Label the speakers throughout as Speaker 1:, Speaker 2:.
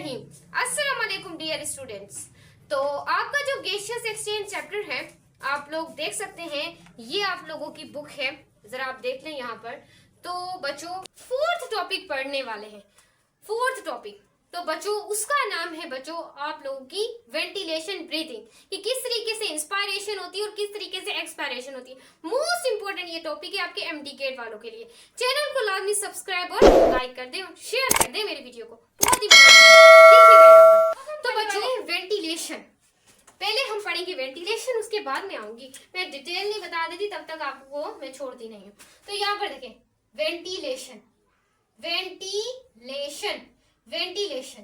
Speaker 1: रहीम। अस्सलाम वालेकुम dear students. तो आपका जो गेशियस एक्सचेंज चैप्टर है आप लोग देख सकते हैं, ये आप लोगों की बुक है, जरा आप देख लें यहाँ पर। तो बच्चों फोर्थ टॉपिक पढ़ने वाले हैं, फोर्थ टॉपिक। तो बच्चों उसका नाम है बच्चों आप लोगों की वेंटिलेशन ब्रीथिंग, कि किस तरीके से इंस्पायरेशन होती है और किस तरीके से एक्सपायरेशन होती है। मोस्ट इंपोर्टेंट ये टॉपिक है आपके एमडी गेट वालों के लिए। चैनल को लाजमी सब्सक्राइब और लाइक कर दे, शेयर कर दे मेरे वीडियो को, बहुत इंपॉर्टेंट देखिएगा यहाँ पर। तो बच्चों वेंटिलेशन पहले हम पढ़ेंगे वेंटिलेशन, उसके बाद में आऊंगी, मैं डिटेल नहीं बता देती तब तक आपको मैं छोड़ती नहीं हूँ। तो यहाँ पर देखें वेंटिलेशन, वेंटिलेशन, वेंटिलेशन,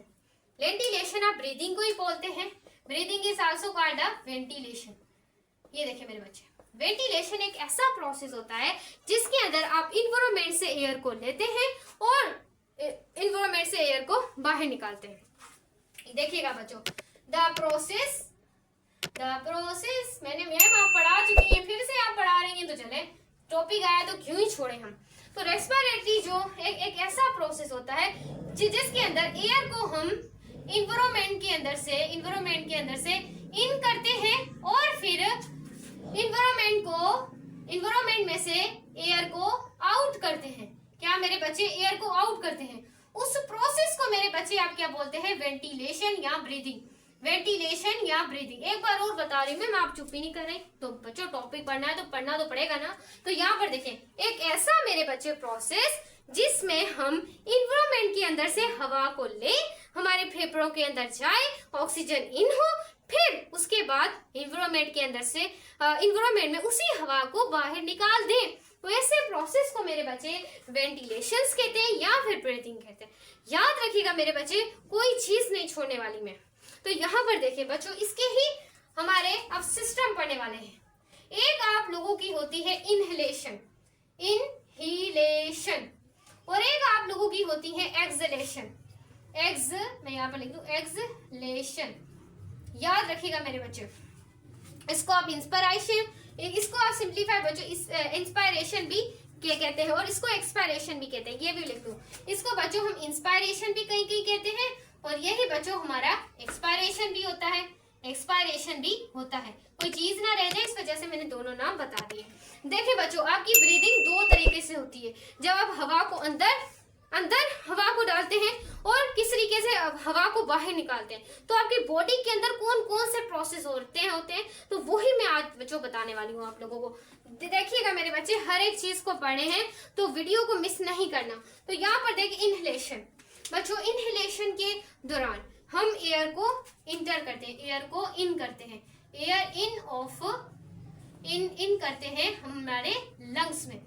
Speaker 1: वेंटिलेशन आप ब्रीदिंग को ही बोलते हैं। Breathing is also called a ventilation. ये देखिए मेरे बच्चे, वेंटिलेशन एक ऐसा प्रोसेस होता है जिसके अंदर आप इन्वायरमेंट से एयर को लेते हैं और इन्वायरमेंट से एयर को बाहर निकालते हैं। देखिएगा बच्चों, द प्रोसेस मैंने मैम आप पढ़ा चुकी हैं, फिर से आप पढ़ा रही हैं तो चले, टॉपिक आया तो क्यों ही छोड़े हम। तो रेस्पिरेटरी जो एक ऐसा प्रोसेस होता है जिसके अंदर एयर को हम इन्वायरमेंट के अंदर से इन करते हैं और फिर इन्वायरमेंट में से एयर को आउट करते हैं। क्या मेरे बच्चे, एयर को आउट करते हैं। उस प्रोसेस को मेरे बच्चे आप क्या बोलते हैं, वेंटिलेशन या ब्रीदिंग। वेंटिलेशन या ब्रीदिंग। एक बार और बता रही हूँ मैं, आप चुप ही नहीं कर रहे। तो बच्चों टॉपिक पढ़ना है तो पढ़ना तो पड़ेगा ना। तो यहाँ पर देखें, एक ऐसा मेरे बच्चे प्रोसेस जिसमें हम इन्वायरमेंट के अंदर से हवा को ले, हमारे फेफड़ों के अंदर जाए, ऑक्सीजन इन हो, फिर उसके बाद इन्वायरमेंट के अंदर से इन्वायरमेंट में उसी हवा को बाहर निकाल दें। तो ऐसे प्रोसेस को मेरे बच्चे वेंटिलेशन कहते हैं या फिर ब्रीथिंग कहते हैं। याद रखिएगा मेरे बच्चे, कोई चीज नहीं छोड़ने वाली मैं। तो यहाँ पर देखिए बच्चों, इसके ही हमारे अब सिस्टम पढ़ने वाले हैं। एक आप लोगों की होती है इनहेलेशन, इनहेलेशन, और एक आप लोगों की होती है एक्सलेशन, मैं यहाँ पर लिख दूं एक्सलेशन। याद रखिएगा मेरे बच्चे, इसको आप इंस्पायरेशन, इसको आप सिंप्लीफाई बच्चों इंस्पायरेशन भी क्या कहते हैं और इसको एक्सपायरेशन भी कहते हैं, ये भी लिख दो। इसको बच्चों हम इंस्पायरेशन भी कहीं कहीं कहते हैं और यही बच्चों हमारा एक्सपायरेशन भी होता है, एक्सपायरेशन भी होता है। कोई चीज ना रह जाए इस वजह से मैंने दोनों नाम बता दिए। देखिए बच्चों, आपकी ब्रीदिंग दो तरीके से होती है। जब आप हवा को अंदर हवा को डालते हैं और किस तरीके से हवा को बाहर निकालते हैं, तो आपकी बॉडी के अंदर कौन कौन से प्रोसेस होते हैं तो वही मैं आज बच्चों बताने वाली हूँ आप लोगों को। देखिएगा मेरे बच्चे, हर एक चीज को पढ़े हैं तो वीडियो को मिस नहीं करना। तो यहाँ पर देखिए इनहेलेशन बच्चों, इनहेलेशन के दौरान हम एयर को इंटर करते हैं, एयर को इन करते हैं, एयर इन करते हैं हमारे लंग्स में।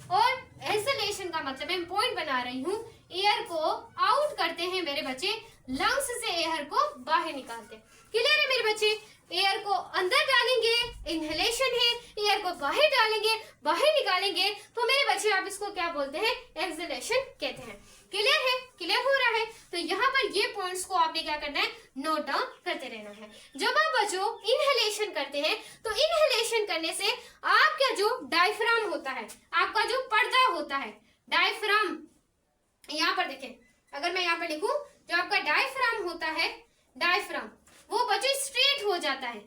Speaker 1: और एक्सलेशन का मतलब मैं पॉइंट बना रही हूँ, एयर को आउट करते हैं मेरे बच्चे, लंग्स से एयर को बाहर निकालते हैं। क्लियर है मेरे बच्चे, एयर को अंदर डालेंगे इनहेलेशन है, एयर को बाहर डालेंगे बाहर निकालेंगे, तो मेरे बच्चे आप इसको क्या बोलते हैं, एक्सलेशन कहते हैं। क्लियर है, क्लियर हो रहा है। तो यहाँ पर ये पॉइंट्स को आपने क्या करना है, नोट डाउन करते रहना है। जब आप बच्चों इनहेलेशन करते हैं तो इनहेलेशन करने से आपका जो डायफ्राम होता है, आपका जो पर्दा होता है, डायफ्राम, यहाँ पर देखें, अगर मैं यहाँ पर लिखूं, जो आपका डायफ्राम होता है, डायफ्राम वो बच्चों स्ट्रेट हो जाता है।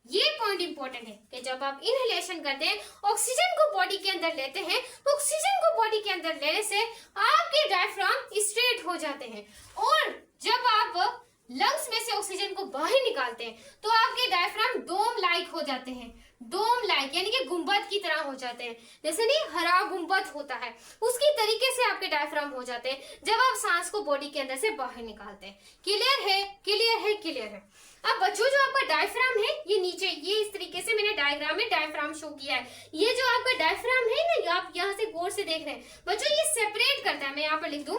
Speaker 1: ये पॉइंट इंपॉर्टेंट है कि जब आप इनहेलेशन करते हैं, ऑक्सीजन को बॉडी के अंदर लेते हैं, तो ऑक्सीजन को बॉडी के अंदर लेने से आपके डायफ्राम स्ट्रेट हो जाते हैं। और जब आप लंग्स में से ऑक्सीजन को बाहर निकालते हैं तो आपके डायफ्राम डोम लाइक हो जाते हैं, डोम लाइक यानी कि गुंबद की तरह हो जाते हैं। जैसे नहीं हरा गुंबद होता है, उसकी तरीके से आपके डायफ्राम हो जाते हैं जब आप सांस को बॉडी के अंदर से बाहर निकालते हैं। क्लियर है, क्लियर है, क्लियर है। अब बच्चों जो आपका डायफ्राम है, ये नीचे, ये इस तरीके से मैंने डायग्राम में डायफ्राम शो किया है। ये जो आपका डायफ्राम है ना, आप यहाँ से गौर से देख रहे हैं बच्चों, ये सेपरेट करता है। मैं यहाँ पर लिख दूं,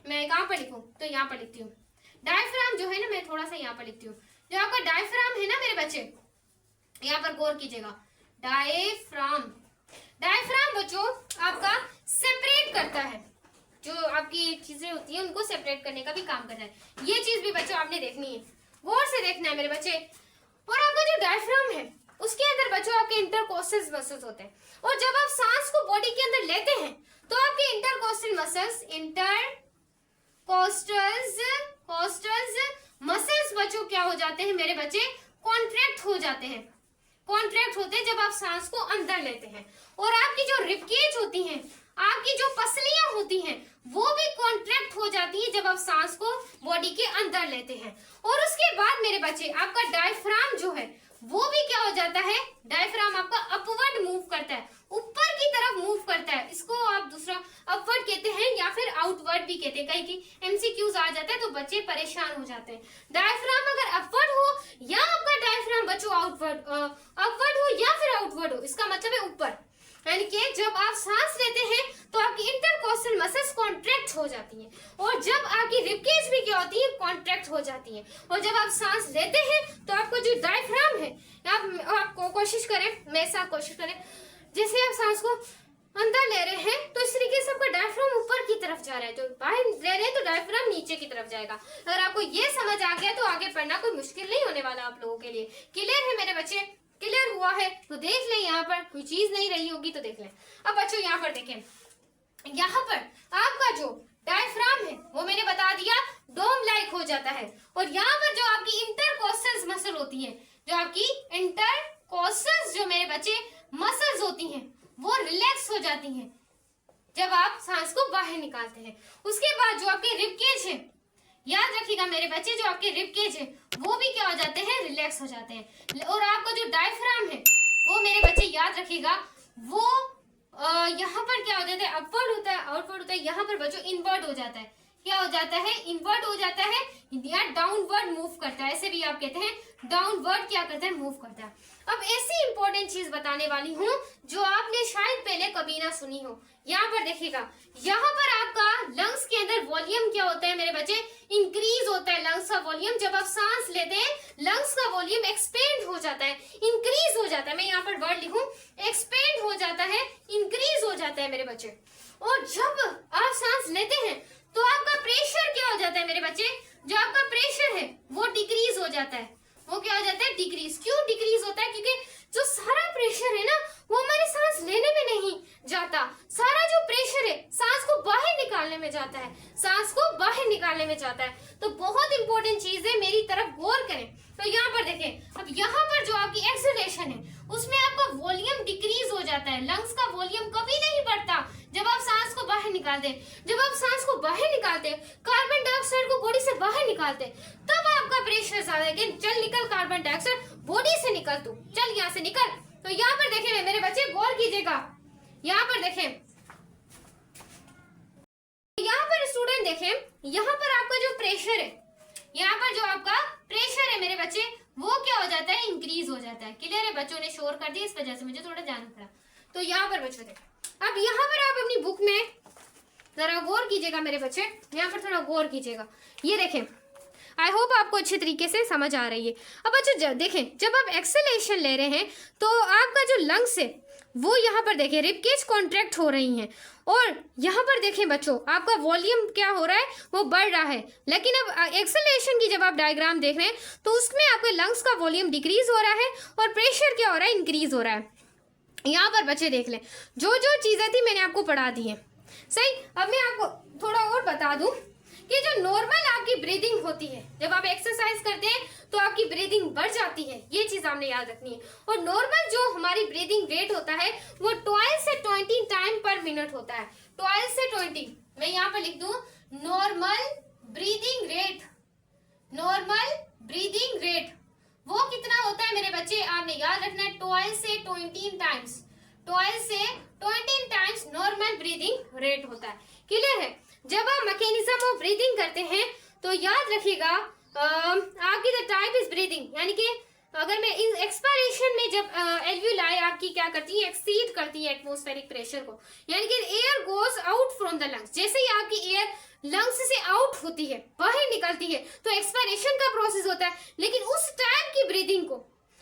Speaker 1: मैं कहाँ पर लिखूं, तो यहाँ पर लिखती हूँ डायफ्राम जो है ना, मैं थोड़ा सा यहाँ पर लिखती हूँ। जो आपका डायफ्राम है ना मेरे बच्चे, यहाँ पर गौर कीजिएगा, डायफ्राम, डायफ्राम बच्चों आपका सेपरेट करता है, जो आपकी चीजें होती हैं उनको सेपरेट करने का भी काम करता है। ये चीज भी बच्चों आपने देखनी है, गौर से देखना है मेरे बच्चे। और आपका जो डायफ्राम है उसके अंदर बच्चों आपके इंटरकोस्टल मसल्स होते हैं, और जब आप सांस को बॉडी के अंदर लेते हैं तो आपके इंटरकोस्टल मसल्स कोस्टल्स मसल्स बच्चों क्या हो जाते हैं मेरे बच्चे, कॉन्ट्रैक्ट हो जाते हैं, कॉन्ट्रैक्ट होते हैं जब आप सांस को अंदर लेते हैं। और आपकी जो रिबकेज होती हैं, आपकी जो पसलियां होती हैं, वो भी कॉन्ट्रैक्ट हो जाती है जब आप सांस को बॉडी के अंदर लेते हैं। और उसके बाद मेरे बच्चे आपका डायफ्राम जो है वो भी क्या हो जाता है, डायफ्राम आपका अपवर्ड मूव करता है, ऊपर की तरफ मूव करता है। इसको आप दूसरा अपवर्ड कहते हैं या फिर आउटवर्ड भी कहते हैं। कहीं की एमसीक्यूज आ जाता है तो बच्चे परेशान हो जाते हैं। डायफ्राम अगर अपवर्ड हो या आपका डायफ्राम बच्चों अपवर्ड हो या फिर आउटवर्ड हो, इसका मतलब है ऊपर, यानी कि जब आप सांस लेते हैं तो आपकी इंटरकोस्टल मसल्स कॉन्ट्रैक्ट हो जाती हैं, और जब आपकी रिबकेज भी क्या होती है, कॉन्ट्रैक्ट हो जाती है। और जब आप सांस लेते हैं तो आपको जो डायफ्राम है, आपको कोशिश करें, मेरे साथ कोशिश करें, जैसे आप सांस को अंदर ले रहे हैं तो इस तरीके से आपका डायफ्राम ऊपर की तरफ जा रहा है, जो बाहर ले रहे हैं तो डायफ्राम नीचे की तरफ जाएगा। अगर आपको ये समझ आ गया तो आगे पढ़ना कोई मुश्किल नहीं होने वाला आप लोगों के लिए। क्लियर है मेरे बच्चे? क्लियर हुआ है तो देख लें, यहाँ पर कोई चीज नहीं रही होगी तो देख लें। अब बच्चों यहाँ पर देखें, यहाँ पर आपका जो डायफ्राम है वो मैंने बता दिया डोम लाइक हो जाता है, और यहाँ पर जो आपकी इंटरकोस्टल मसल होती है, जो आपकी इंटरकोस्टल जो मेरे बच्चे मसल्स होती हैं वो रिलैक्स हो जाती हैं जब आप सांस को बाहर निकालते हैं। उसके बाद जो आपके रिबकेज है, याद रखिएगा मेरे बच्चे, जो आपके रिबकेज है वो भी क्या हो जाते हैं, रिलैक्स हो जाते हैं। और आपका जो डायफ्राम है वो मेरे बच्चे याद रखिएगा, वो यहाँ पर क्या हो जाता है, अपवर्ड होता है, आउटवर्ड होता है, यहाँ पर बच्चों इनवर्ड हो जाता है। क्या हो जाता है, इनवर्ड हो जाता है या डाउनवर्ड मूव करता है, ऐसे भी आप कहते हैं, डाउनवर्ड क्या करता है, मूव करता है। अब ऐसी इंपॉर्टेंट चीज बताने वाली हूँ जो आपने शायद पहले कभी ना सुनी हो। यहाँ पर देखिएगा, यहाँ पर आपका लंग्स के अंदर वॉल्यूम क्या होता है मेरे बच्चे, इंक्रीज होता है लंग्स का वॉल्यूम। जब आप सांस लेते हैं लंग्स का वॉल्यूम एक्सपेंड हो जाता है, इंक्रीज हो जाता है। मैं यहाँ पर वर्ड लिखूं, एक्सपेंड हो जाता है, इंक्रीज हो जाता है मेरे बच्चे। और जब आप सांस लेते हैं तो आपका प्रेशर क्या हो जाता है मेरे बच्चे, जो आपका प्रेशर है वो डिक्रीज हो जाता है। वो क्या हो जाता है, डिक्रीज। क्यों डिक्रीज होता है, क्योंकि जो सारा प्रेशर है ना वो हमारे सांस लेने में नहीं जाता, सारा जो प्रेशर है सांस को बाहर निकालने में जाता है, सांस को बाहर निकालने में जाता है। तो बहुत इंपॉर्टेंट चीज है, मेरी तरफ गौर करें। तो यहाँ पर देखें, अब यहाँ पर जो आपकी एक्सेलेरेशन है उसमें आपका वॉल्यूम डिक्रीज हो जाता है। लंग्स का वॉल्यूम कभी नहीं बढ़ता जब आप सांस को बाहर निकालते हैं। जब आप सांस को बाहर निकालते हैं, कार्बन डाइऑक्साइड को बॉडी से बाहर निकालते हैं, तब आपका प्रेशर ज्यादा है कि चल निकल कार्बन डाइऑक्साइड बॉडी से निकल, तू चल यहाँ से निकल। तो यहाँ पर देखें मेरे बच्चे, गौर कीजिएगा, यहाँ पर देखें, यहाँ पर स्टूडेंट देखें, यहाँ पर आपका जो प्रेशर है, यहाँ पर जो आपका प्रेशर है मेरे बच्चे वो क्या हो जाता है, इंक्रीज हो जाता है। क्लियर है? बच्चों ने शोर कर दिया, इस वजह से मुझे थोड़ा जाना पड़ा। तो यहाँ पर बच्चों देखें, अब यहाँ पर आप अपनी बुक में जरा गौर कीजिएगा मेरे बच्चे, यहाँ पर थोड़ा गौर कीजिएगा। ये देखें, आई होप आपको अच्छे तरीके से समझ आ रही है। अब बच्चों देखें, जब आप एक्सेलेरेशन ले रहे हैं तो आपका जो लंग्स है वो यहाँ पर देखें रिबकेज कॉन्ट्रैक्ट हो रही हैं, और यहाँ पर देखें बच्चों आपका वॉल्यूम क्या हो रहा है, वो बढ़ रहा है। लेकिन अब एक्सेलेरेशन की जब आप डायग्राम देख रहे हैं तो उसमें आपके लंग्स का वॉल्यूम डिक्रीज हो रहा है और प्रेशर क्या हो रहा है, इंक्रीज हो रहा है। यहाँ पर बच्चे देख लें, जो जो चीज़ें थी मैंने आपको पढ़ा दी है, सही। अब मैं आपको थोड़ा और बता दूं कि जो नॉर्मल आपकी ब्रीदिंग होती है, जब आप एक्सरसाइज करते हैं तो आपकी ब्रीदिंग बढ़ जाती है, ये चीज आपने याद रखनी है। और नॉर्मल जो हमारी ब्रीदिंग रेट होता है वो 12 से 20 टाइम पर मिनट होता है, 12 से 20। मैं यहाँ पर लिख दूं normal breathing rate, normal breathing rate वो कितना होता है मेरे बच्चे, आपने याद रखना है 12 से 20 टाइम्स, 12 से 20 टाइम्स नॉर्मल ब्रीदिंग रेट होता है। क्लियर है? जब आप मैकेनिज्म ऑफ ब्रीदिंग करते हैं तो याद रखिएगा आपकी द टाइप इज ब्रीदिंग, यानी कि अगर मैं इस एक्सपायरेशन में जब एल्वियोलाई आपकी क्या करती है, एक्सीड करती है एटमॉस्फेरिक प्रेशर को, यानी कि air goes out from the lungs. जैसे ही आपकी एयर लंग्स से आउट होती है, बाहर निकलती है, तो एक्सपायरेशन का प्रोसेस होता है। लेकिन उस टाइप की ब्रीदिंग को,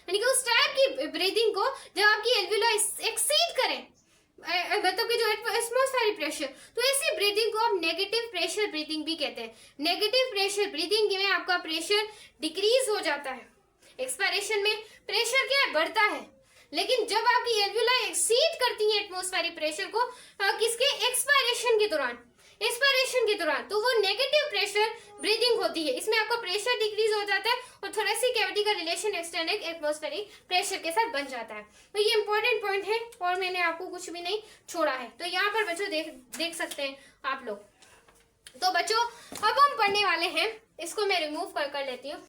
Speaker 1: यानी कि उस टाइप की ब्रीदिंग को जब आपकी एल्वियोलाई एक्सीड करें, मतलब कि जो एटमॉस्फेरिक प्रेशर, तो ऐसी ब्रीदिंग को आप नेगेटिव प्रेशर ब्रीदिंग भी कहते हैं। नेगेटिव प्रेशर ब्रीदिंग में आपका प्रेशर डिक्रीज हो जाता है, एक्सपायरेशन में प्रेशर क्या है, बढ़ता है। लेकिन जब आपकी एल्वियोलाई एक्सीड करती है एटमॉस्फेरिक प्रेशर को किसके, एक्सपायरेशन के दौरान, तो वो नेगेटिव प्रेशर ब्रीदिंग होती है। यही है, इसमें आपका प्रेशर डिक्रीज हो जाता है और थोरेसिक कैविटी का रिलेशन एक्सटर्नल एटमॉस्फेरिक प्रेशर के साथ बन जाता है। तो ये इंपॉर्टेंट पॉइंट है और मैंने आपको कुछ भी नहीं छोड़ा है। तो यहाँ पर बच्चों देख सकते हैं आप लोग। तो बच्चों अब हम पढ़ने वाले हैं, इसको मैं रिमूव कर लेती हूँ।